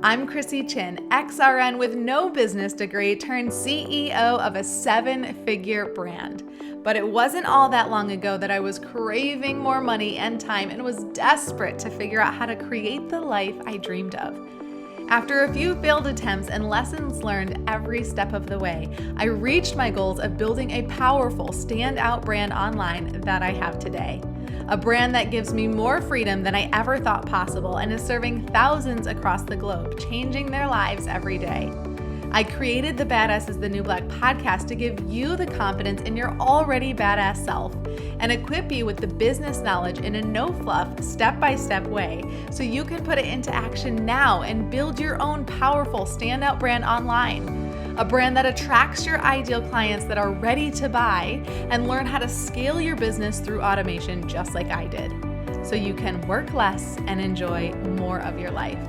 I'm Chrissy Chin, XRN with no business degree turned CEO of a 7-figure brand. But it wasn't all that long ago that I was craving more money and time and was desperate to figure out how to create the life I dreamed of. After a few failed attempts and lessons learned every step of the way, I reached my goals of building a powerful, standout brand online that I have today. A brand that gives me more freedom than I ever thought possible and is serving thousands across the globe, changing their lives every day. I created the Badass is the New Black podcast to give you the confidence in your already badass self and equip you with the business knowledge in a no-fluff, step-by-step way so you can put it into action now and build your own powerful standout brand online. A brand that attracts your ideal clients that are ready to buy and learn how to scale your business through automation just like I did, so you can work less and enjoy more of your life.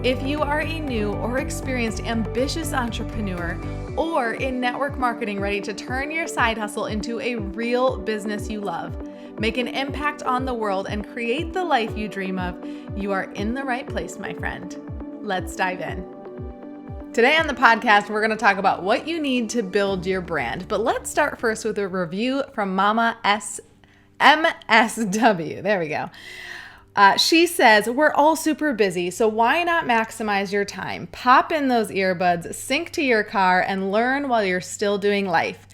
If you are a new or experienced ambitious entrepreneur or in network marketing ready to turn your side hustle into a real business you love, make an impact on the world, and create the life you dream of, you are in the right place, my friend. Let's dive in. Today on the podcast, we're going to talk about what you need to build your brand. But let's start first with a review from Mama MSW. There we go. She says, we're all super busy, so why not maximize your time? Pop in those earbuds, sync to your car, and learn while you're still doing life.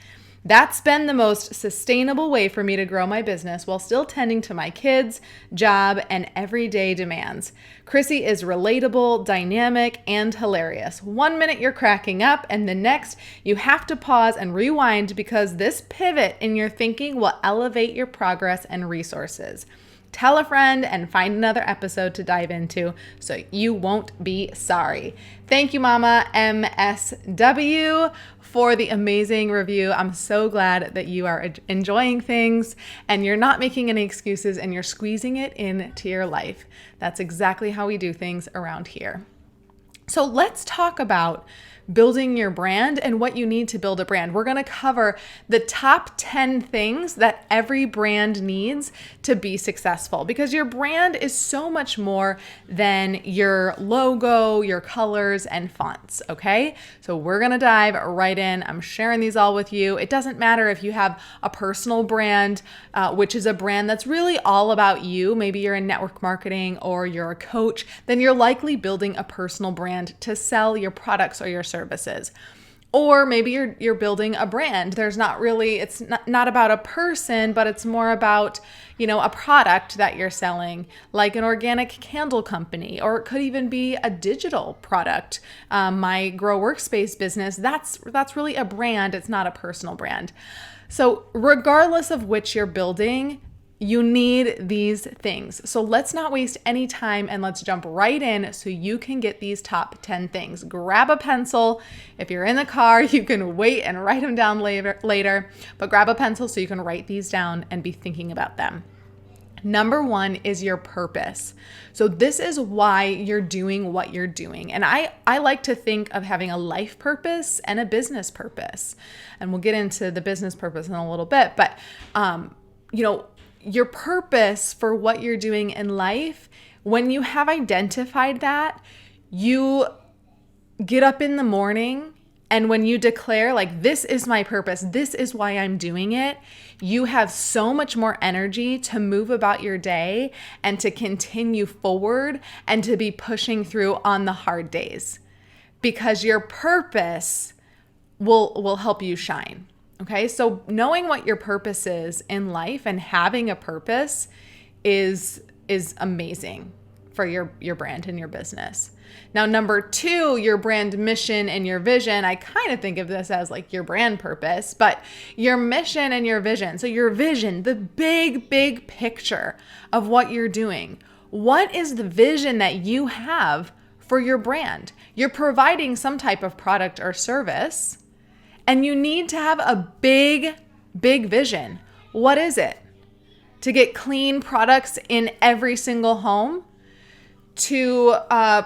That's been the most sustainable way for me to grow my business while still tending to my kids, job, and everyday demands. Chrissy is relatable, dynamic, and hilarious. 1 minute you're cracking up, and the next you have to pause and rewind because this pivot in your thinking will elevate your progress and resources. Tell a friend and find another episode to dive into so you won't be sorry. Thank you, Mama MSW, for the amazing review. I'm so glad that you are enjoying things and you're not making any excuses and you're squeezing it into your life. That's exactly how we do things around here. So let's talk about building your brand and what you need to build a brand. We're going to cover the top 10 things that every brand needs to be successful, because your brand is so much more than your logo, your colors, and fonts, okay? So we're going to dive right in. I'm sharing these all with you. It doesn't matter if you have a personal brand, which is a brand that's really all about you. Maybe you're in network marketing or you're a coach, then you're likely building a personal brand to sell your products or your services. Or maybe you're building a brand. It's not about a person, but it's more about, a product that you're selling, like an organic candle company, or it could even be a digital product. My Grow Workspace business, that's really a brand. It's not a personal brand. So regardless of which you're building, you need these things. So let's not waste any time and let's jump right in so you can get these top 10 things. Grab a pencil. If you're in the car, you can wait and write them down later, but grab a pencil so you can write these down and be thinking about them. Number 1 is your purpose. So this is why you're doing what you're doing. And I like to think of having a life purpose and a business purpose. And we'll get into the business purpose in a little bit, but your purpose for what you're doing in life, when you have identified that, you get up in the morning and when you declare, like, this is my purpose, this is why I'm doing it, you have so much more energy to move about your day and to continue forward and to be pushing through on the hard days, because your purpose will help you shine. Okay, so knowing what your purpose is in life and having a purpose is amazing for your brand and your business. Now, number 2, your brand mission and your vision. I kind of think of this as like your brand purpose, but your mission and your vision. So your vision, the big picture of what you're doing. What is the vision that you have for your brand? You're providing some type of product or service, and you need to have a big vision. What is it? To get clean products in every single home? To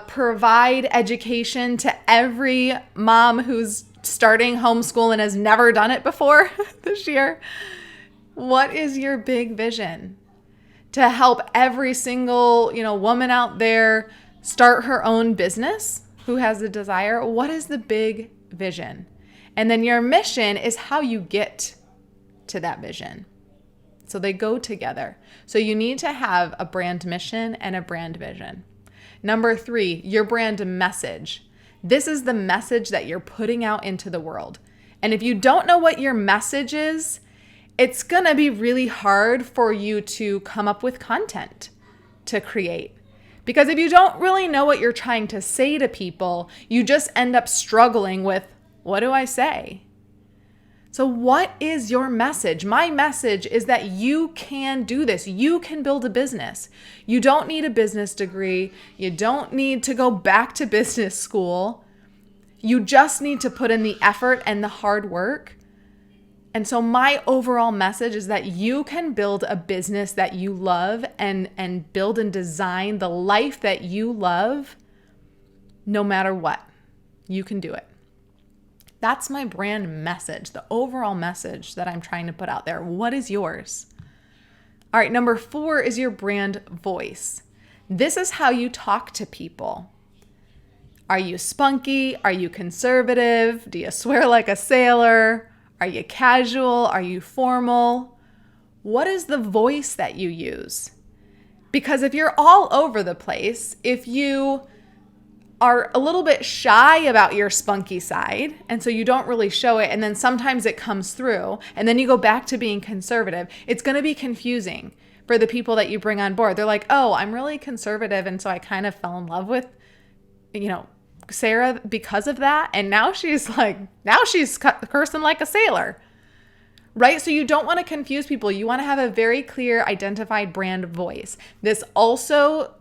provide education to every mom who's starting homeschool and has never done it before this year? What is your big vision? To help every single, woman out there start her own business, who has the desire, what is the big vision? And then your mission is how you get to that vision. So they go together. So you need to have a brand mission and a brand vision. Number 3, your brand message. This is the message that you're putting out into the world. And if you don't know what your message is, it's going to be really hard for you to come up with content to create. Because if you don't really know what you're trying to say to people, you just end up struggling with, what do I say? So what is your message? My message is that you can do this. You can build a business. You don't need a business degree. You don't need to go back to business school. You just need to put in the effort and the hard work. And so my overall message is that you can build a business that you love and build and design the life that you love no matter what. You can do it. That's my brand message, the overall message that I'm trying to put out there. What is yours? All right, number 4 is your brand voice. This is how you talk to people. Are you spunky? Are you conservative? Do you swear like a sailor? Are you casual? Are you formal? What is the voice that you use? Because if you're all over the place, if you are a little bit shy about your spunky side, and so you don't really show it, and then sometimes it comes through, and then you go back to being conservative, it's going to be confusing for the people that you bring on board. They're like, oh, I'm really conservative, and so I kind of fell in love with, Sarah because of that, and now she's cursing like a sailor, right? So you don't want to confuse people. You want to have a very clear identified brand voice. This also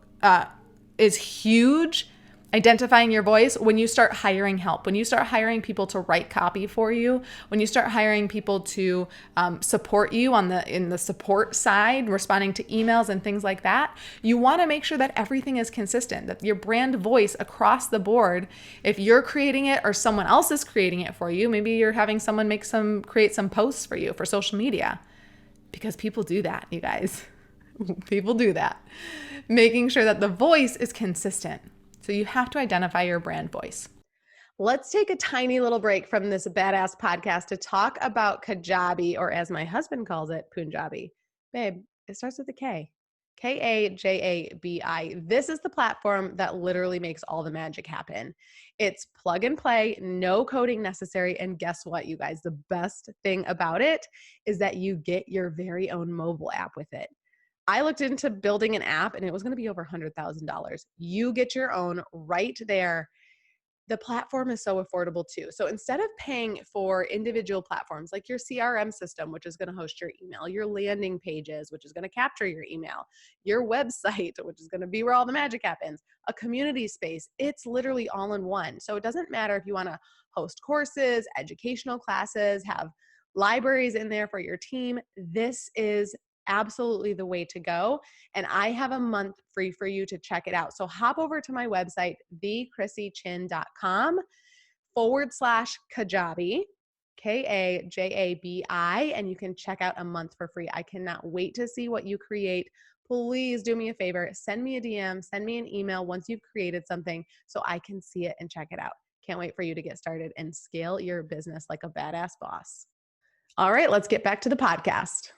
is huge, identifying your voice, when you start hiring help, when you start hiring people to write copy for you, when you start hiring people to support you in the support side, responding to emails and things like that. You want to make sure that everything is consistent, that your brand voice across the board, if you're creating it or someone else is creating it for you, maybe you're having someone create some posts for you for social media, because people do that, you guys. People do that. Making sure that the voice is consistent. So you have to identify your brand voice. Let's take a tiny little break from this badass podcast to talk about Kajabi, or as my husband calls it, Punjabi. Babe, it starts with a K. Kajabi. This is the platform that literally makes all the magic happen. It's plug and play, no coding necessary. And guess what, you guys? The best thing about it is that you get your very own mobile app with it. I looked into building an app and it was going to be over $100,000. You get your own right there. The platform is so affordable too. So instead of paying for individual platforms like your CRM system, which is going to host your email, your landing pages, which is going to capture your email, your website, which is going to be where all the magic happens, a community space, it's literally all in one. So it doesn't matter if you want to host courses, educational classes, have libraries in there for your team. This is absolutely the way to go. And I have a month free for you to check it out. So hop over to my website, thechrissychin.com/Kajabi, Kajabi, and you can check out a month for free. I cannot wait to see what you create. Please do me a favor, send me a DM, send me an email once you've created something so I can see it and check it out. Can't wait for you to get started and scale your business like a badass boss. All right, let's get back to the podcast.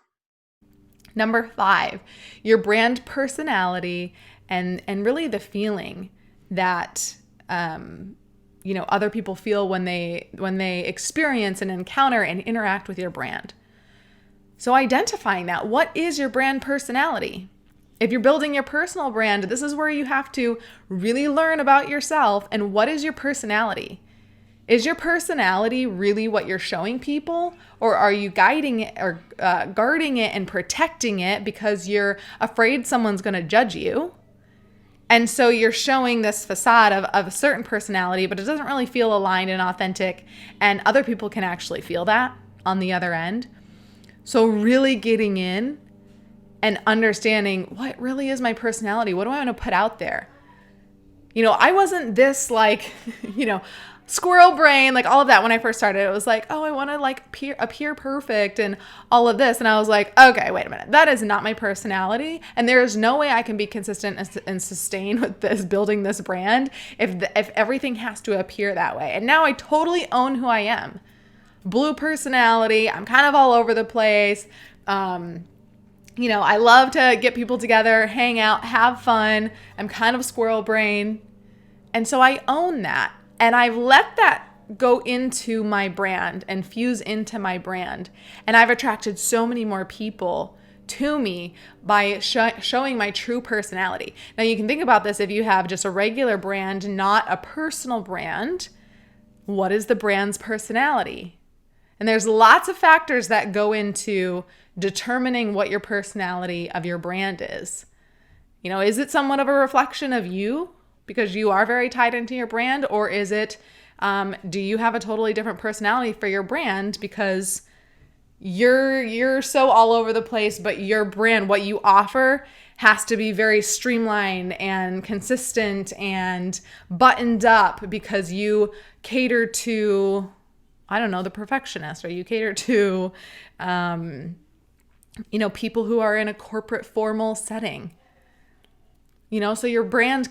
Number 5, your brand personality and really the feeling that other people feel when they experience and encounter and interact with your brand. So identifying that, what is your brand personality? If you're building your personal brand, this is where you have to really learn about yourself and what is your personality. Is your personality really what you're showing people, or are you guiding it or guarding it and protecting it because you're afraid someone's going to judge you? And so you're showing this facade of a certain personality, but it doesn't really feel aligned and authentic, and other people can actually feel that on the other end. So really getting in and understanding what really is my personality. What do I want to put out there? I wasn't this squirrel brain, like all of that. When I first started, it was like, oh, I want to like appear perfect and all of this. And I was like, okay, wait a minute. That is not my personality. And there is no way I can be consistent and sustain with this, building this brand if everything has to appear that way. And now I totally own who I am. Blue personality. I'm kind of all over the place. I love to get people together, hang out, have fun. I'm kind of squirrel brain. And so I own that. And I've let that go into my brand and fuse into my brand. And I've attracted so many more people to me by showing my true personality. Now you can think about this if you have just a regular brand, not a personal brand. What is the brand's personality? And there's lots of factors that go into determining what your personality of your brand is. Is it somewhat of a reflection of you because you are very tied into your brand? Or is it, do you have a totally different personality for your brand because you're so all over the place, but your brand, what you offer, has to be very streamlined and consistent and buttoned up because you cater to, I don't know, the perfectionist, or you cater to, people who are in a corporate formal setting. So your brand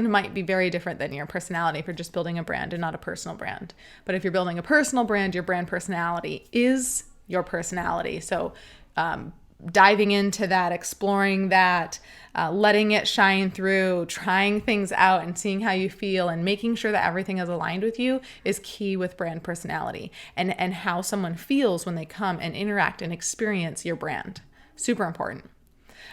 might be very different than your personality if you're just building a brand and not a personal brand. But if you're building a personal brand, your brand personality is your personality. So diving into that, exploring that, letting it shine through, trying things out and seeing how you feel and making sure that everything is aligned with you is key with brand personality and how someone feels when they come and interact and experience your brand. Super important.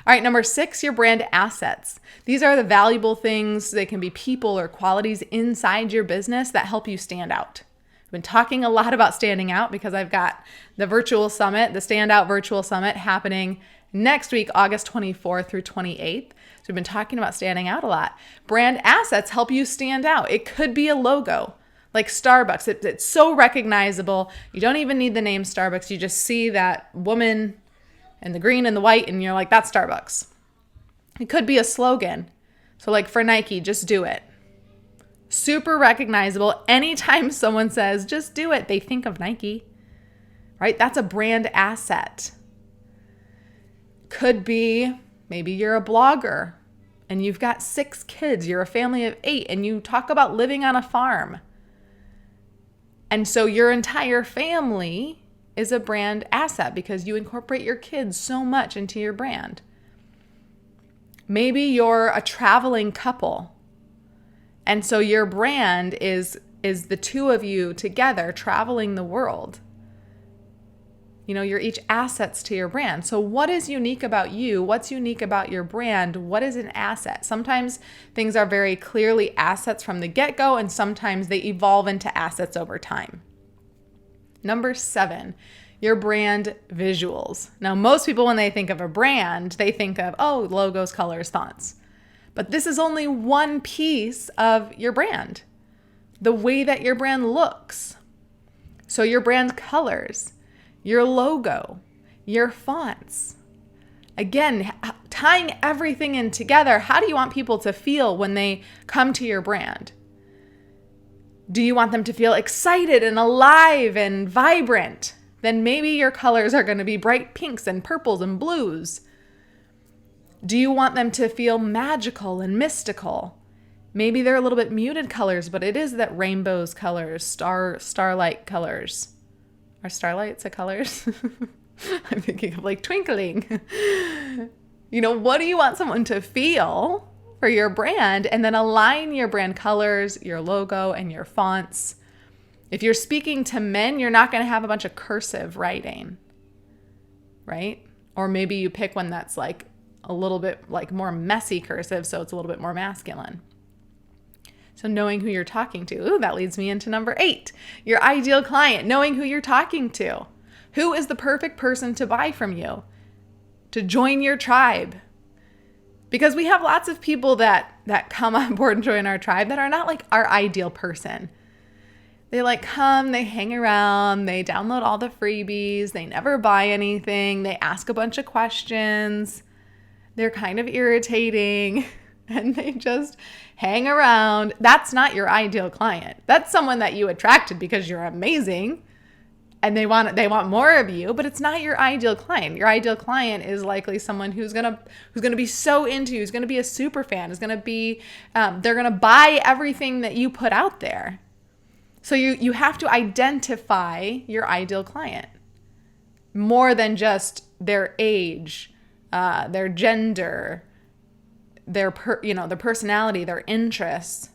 All right, number 6, your brand assets. These are the valuable things. They can be people or qualities inside your business that help you stand out. I've been talking a lot about standing out because I've got the virtual summit, the Standout Virtual Summit, happening next week, August 24th through 28th. So we've been talking about standing out a lot. Brand assets help you stand out. It could be a logo, like Starbucks. It's so recognizable. You don't even need the name Starbucks. You just see that woman and the green and the white, and you're like, that's Starbucks. It could be a slogan. So like for Nike, just do it. Super recognizable. Anytime someone says, just do it, they think of Nike, right? That's a brand asset. Could be, maybe you're a blogger and you've got 6 kids, you're a family of 8, and you talk about living on a farm. And so your entire family is a brand asset because you incorporate your kids so much into your brand. Maybe you're a traveling couple, and so your brand is the two of you together traveling the world. You're each assets to your brand. So what is unique about you? What's unique about your brand? What is an asset? Sometimes things are very clearly assets from the get-go, and sometimes they evolve into assets over time. Number 7, your brand visuals. Now, most people, when they think of a brand, they think of, logos, colors, fonts. But this is only one piece of your brand, the way that your brand looks. So your brand colors, your logo, your fonts. Again, tying everything in together, how do you want people to feel when they come to your brand? Do you want them to feel excited and alive and vibrant? Then maybe your colors are going to be bright pinks and purples and blues. Do you want them to feel magical and mystical? Maybe they're a little bit muted colors, but it is that rainbows colors, starlight colors. Are starlights a colors? I'm thinking of like twinkling. What do you want someone to feel for your brand? And then align your brand colors, your logo, and your fonts. If you're speaking to men, you're not going to have a bunch of cursive writing, right? Or maybe you pick one that's like a little bit like more messy cursive, so it's a little bit more masculine. So knowing who you're talking to. That leads me into number 8, your ideal client, knowing who you're talking to. Who is the perfect person to buy from you, to join your tribe? Because we have lots of people that come on board and join our tribe that are not like our ideal person. They come, they hang around, they download all the freebies, they never buy anything, they ask a bunch of questions, they're kind of irritating. and they just hang around. That's not your ideal client. That's someone that you attracted because you're amazing and they want more of you, but it's not your ideal client. Your ideal client is likely someone who's gonna be so into you, who's gonna be a super fan, is gonna be they're gonna buy everything that you put out there. So you have to identify your ideal client more than just their age, their gender, their personality, their interests.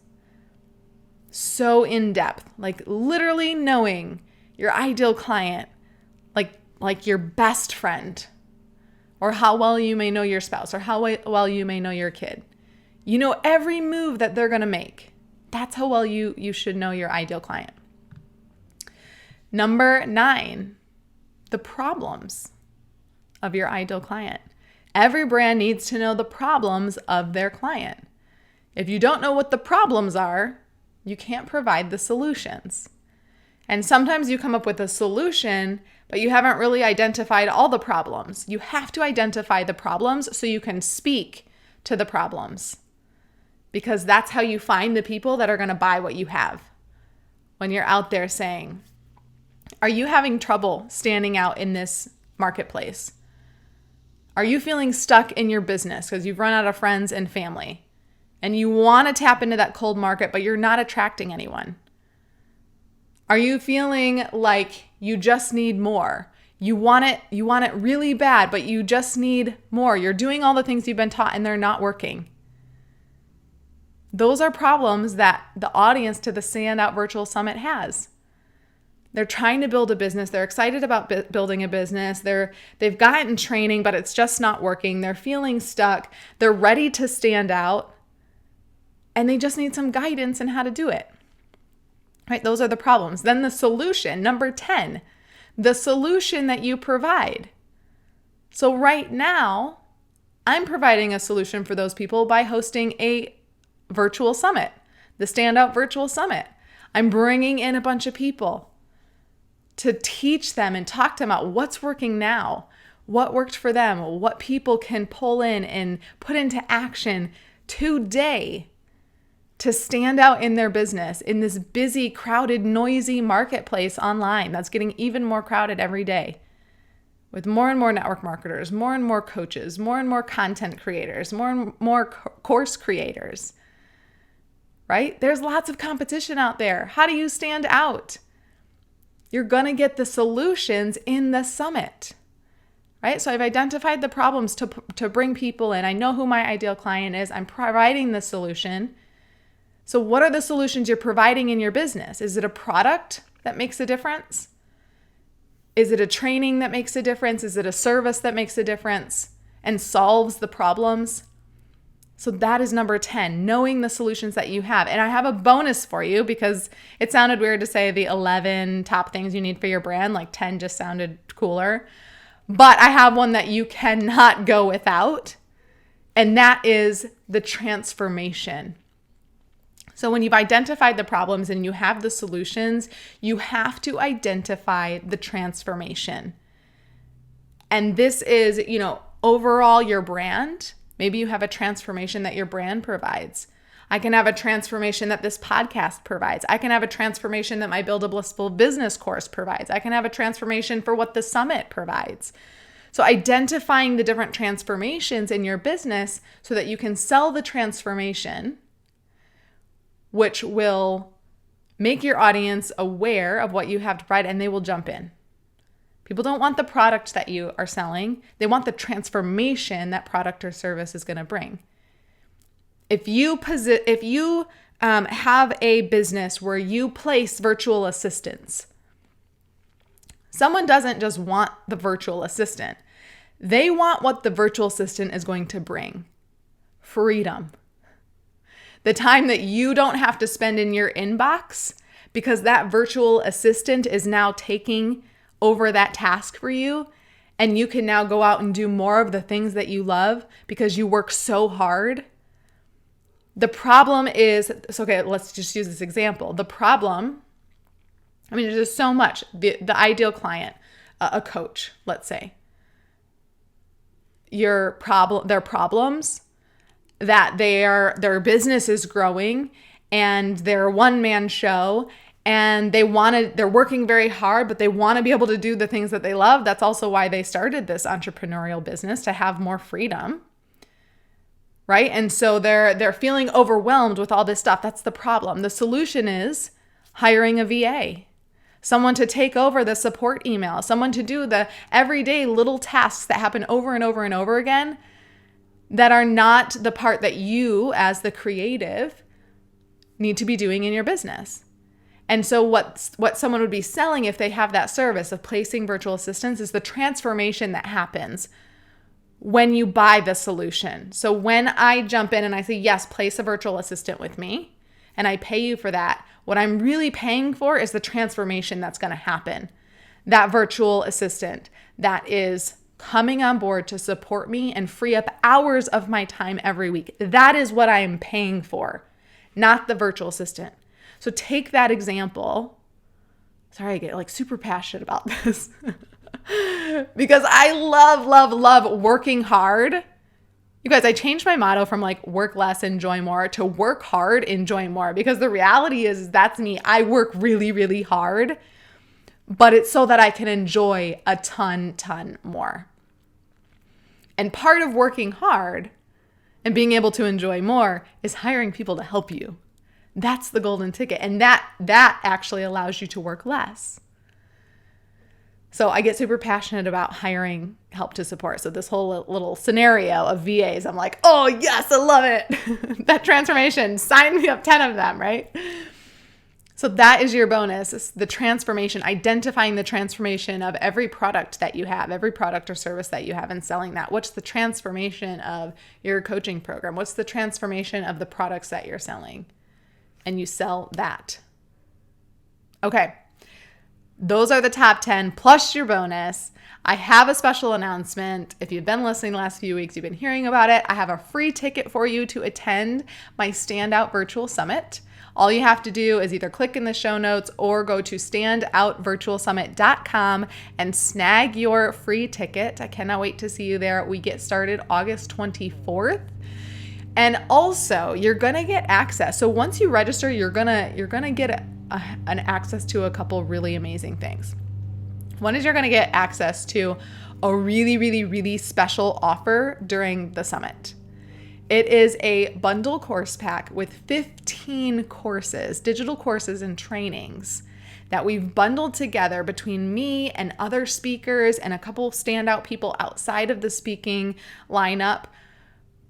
So in depth, like literally knowing your ideal client, like your best friend, or how well you may know your spouse, or how well you may know your kid. You know every move that they're going to make. That's how well you should know your ideal client. Number 9, the problems of your ideal client. Every brand needs to know the problems of their client. If you don't know what the problems are, you can't provide the solutions. And sometimes you come up with a solution, but you haven't really identified all the problems. You have to identify the problems so you can speak to the problems, because that's how you find the people that are going to buy what you have. When you're out there saying, are you having trouble standing out in this marketplace? Are you feeling stuck in your business because you've run out of friends and family and you want to tap into that cold market, but you're not attracting anyone? Are you feeling like you just need more? You want it really bad, but you just need more. You're doing all the things you've been taught and they're not working. Those are problems that the audience to the Standout Virtual Summit has. They're trying to build a business. They're excited about building a business. They've gotten training, but it's just not working. They're feeling stuck. They're ready to stand out, and they just need some guidance in how to do it. Right? Those are the problems. Then the solution, number 10, the solution that you provide. So right now, I'm providing a solution for those people by hosting a virtual summit, the Standout Virtual Summit. I'm bringing in a bunch of people to teach them and talk to them about what's working now, what worked for them, what people can pull in and put into action today to stand out in their business in this busy, crowded, noisy marketplace online that's getting even more crowded every day, with more and more network marketers, more and more coaches, more and more content creators, more and more course creators, right? There's lots of competition out there. How do you stand out? You're going to get the solutions in the summit, right? So I've identified the problems to bring people in. I know who my ideal client is. I'm providing the solution. So what are the solutions you're providing in your business? Is it a product that makes a difference? Is it a training that makes a difference? Is it a service that makes a difference and solves the problems? So that is number 10, knowing the solutions that you have. And I have a bonus for you, because it sounded weird to say the 11 top things you need for your brand, like 10 just sounded cooler. But I have one that you cannot go without, and that is the transformation. So when you've identified the problems and you have the solutions, you have to identify the transformation. And this is, overall your brand. Maybe you have a transformation that your brand provides. I can have a transformation that this podcast provides. I can have a transformation that my Build a Blissful Business course provides. I can have a transformation for what the summit provides. So identifying the different transformations in your business so that you can sell the transformation, which will make your audience aware of what you have to provide, and they will jump in. People don't want the product that you are selling. They want the transformation that product or service is going to bring. If you have a business where you place virtual assistants, someone doesn't just want the virtual assistant. They want what the virtual assistant is going to bring. Freedom. The time that you don't have to spend in your inbox because that virtual assistant is now taking over that task for you, and you can now go out and do more of the things that you love because you work so hard. The problem is, okay, let's just use this example. The problem, there's just so much. The ideal client, a coach, let's say. Their problems, that their business is growing and they're a one-man show and they're working very hard, but they want to be able to do the things that they love. That's also why they started this entrepreneurial business, to have more freedom. Right? And so they're feeling overwhelmed with all this stuff. That's the problem. The solution is hiring a VA, someone to take over the support email, someone to do the everyday little tasks that happen over and over and over again that are not the part that you as the creative need to be doing in your business. And so what someone would be selling if they have that service of placing virtual assistants is the transformation that happens when you buy the solution. So when I jump in and I say, yes, place a virtual assistant with me, and I pay you for that, what I'm really paying for is the transformation that's going to happen. That virtual assistant that is coming on board to support me and free up hours of my time every week. That is what I am paying for, not the virtual assistant. So take that example. Sorry, I get like super passionate about this because I love working hard. You guys, I changed my motto from like work less, enjoy more to work hard, enjoy more, because the reality is that's me. I work really, really hard, but it's so that I can enjoy a ton more. And part of working hard and being able to enjoy more is hiring people to help you. That's the golden ticket. And that actually allows you to work less. So I get super passionate about hiring help to support. So this whole little scenario of VAs, I'm like, oh yes, I love it. That transformation, sign me up 10 of them, right? So that is your bonus, is the transformation, identifying the transformation of every product that you have, every product or service that you have, and selling that. What's the transformation of your coaching program? What's the transformation of the products that you're selling? And you sell that. Okay. Those are the top 10 plus your bonus. I have a special announcement. If you've been listening the last few weeks, you've been hearing about it. I have a free ticket for you to attend my Standout Virtual Summit. All you have to do is either click in the show notes or go to standoutvirtualsummit.com and snag your free ticket. I cannot wait to see you there. We get started August 24th. And also, you're going to get access. So once you register, you're going to get an access to a couple really amazing things. One is you're going to get access to a really special offer during the summit. It is a bundle course pack with 15 courses, digital courses and trainings that we've bundled together between me and other speakers and a couple of standout people outside of the speaking lineup.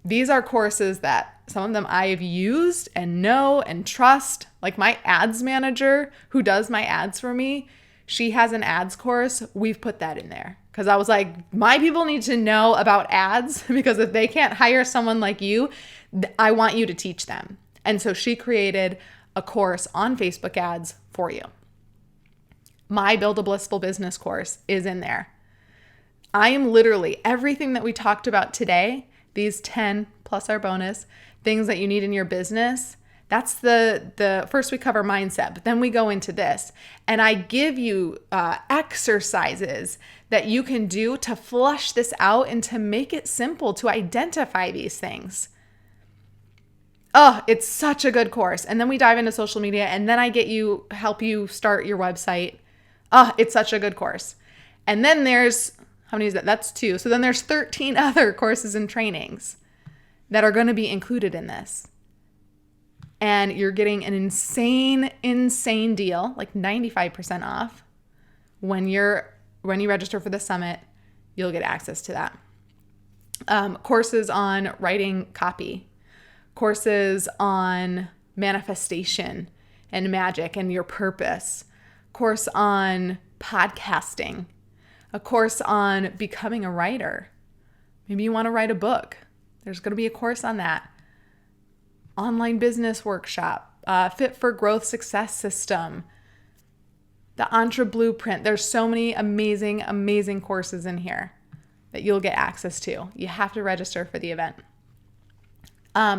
These are courses that some of them I've used and know and trust. Like my ads manager who does my ads for me, she has an ads course. We've put that in there because I was like, my people need to know about ads because if they can't hire someone like you, I want you to teach them. And so she created a course on Facebook ads for you. My Build a Blissful Business course is in there. I am literally everything that we talked about today, these 10 plus our bonus things that you need in your business. That's the first we cover mindset, but then we go into this and I give you exercises that you can do to flush this out and to make it simple to identify these things. Oh, it's such a good course. And then we dive into social media and then I help you start your website. Oh, it's such a good course. And then there's, how many is that? That's 2. So then there's 13 other courses and trainings that are going to be included in this. And you're getting an insane deal, like 95% off. When you register for the summit, you'll get access to that. Courses on writing copy, courses on manifestation and magic and your purpose, course on podcasting, a course on becoming a writer. Maybe you want to write a book. There's going to be a course on that. Online business workshop, Fit for Growth Success System, the Entre Blueprint. There's so many amazing courses in here that you'll get access to. You have to register for the event.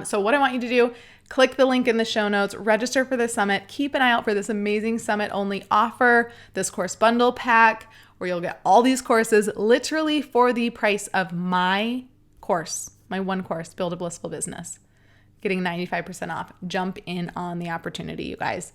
So what I want you to do, click the link in the show notes, register for the summit, keep an eye out for this amazing summit only offer, this course bundle pack, where you'll get all these courses literally for the price of my course, my one course, Build a Blissful Business. Getting 95% off. Jump in on the opportunity, you guys.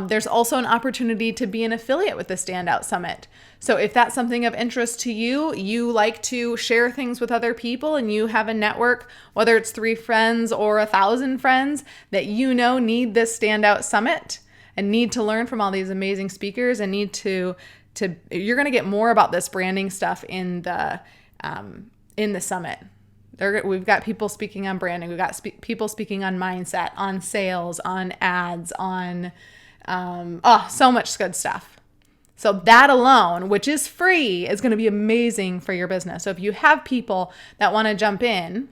There's also an opportunity to be an affiliate with the Standout Summit. So if that's something of interest to you, you like to share things with other people and you have a network, whether it's 3 friends or 1,000 friends that you know need this Standout Summit and need to learn from all these amazing speakers and need to you're going to get more about this branding stuff in the summit. We've got people speaking on branding. We've got people speaking on mindset, on sales, on ads, on so much good stuff. So that alone, which is free, is going to be amazing for your business. So if you have people that want to jump in,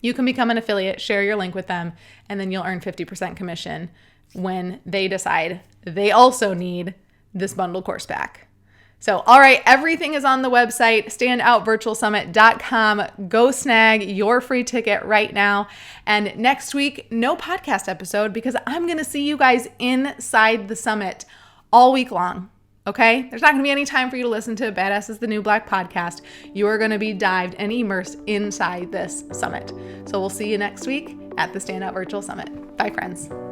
you can become an affiliate, share your link with them, and then you'll earn 50% commission when they decide they also need this bundle course pack. So, all right, everything is on the website, standoutvirtualsummit.com. Go snag your free ticket right now. And next week, no podcast episode because I'm going to see you guys inside the summit all week long. Okay? There's not going to be any time for you to listen to Badass is the New Black podcast. You are going to be dived and immersed inside this summit. So we'll see you next week at the Standout Virtual Summit. Bye, friends.